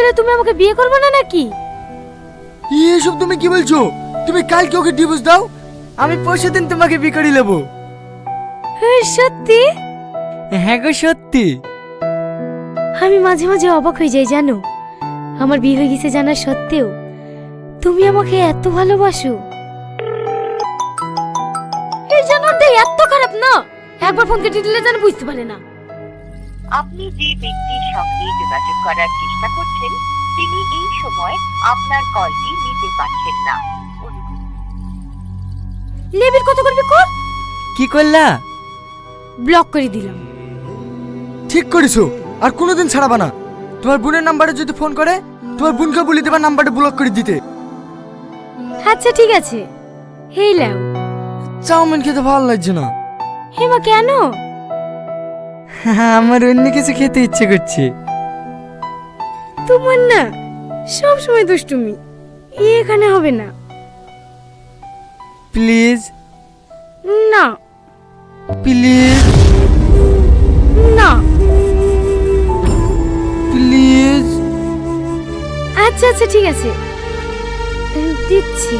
ছেড়ে তুমি আমাকে বিয়ে করবে না নাকি? এসব তুমি কি বলছো? তুমি কালকে ওকে ডিভোর্স দাও, আমি পরশুদিন তোমাকে বিয়ে করে নেবো। সত্যি? হ্যাঁ গো সত্যি। আমি মাঝে মাঝে অবাক হয়ে যাই জানো, আমার বিয়ে হয়ে গেছে জানা সত্ত্বেও তুমি আমাকে এত ভালোবাসো। এই জানোয়ারটা এত খারাপ না, একবার ফোন কেটে দিলে যেন বুঝতে পারে না। আপনি যে ব্যক্তির সঙ্গে যোগাযোগ করার চেষ্টা করছেন তিনি এই সময় আপনার কলটি নিতে পারছেন না। লেবির কত করবি কর। কি করলা? ব্লক করে দিলাম। ঠিক করেছো, আর কোনোদিন ছাড়াবা না। তোমার বোনের নাম্বারে যদি ফোন করে তোমার বোনকে বলে দেবা নাম্বারটা ব্লক করে দিতে। আচ্ছা ঠিক আছে। হেই লাও। চাউমিন খেতে ভালো লাগছে না। হেমা কেন? আমার অন্য কিছু খেতে ইচ্ছে করছে। তোমার না সব সময় দুষ্টুমি, এখানে হবে না। প্লিজ না প্লিজ না। প্লিজ। আচ্ছা আচ্ছা ঠিক আছে, দিচ্ছি।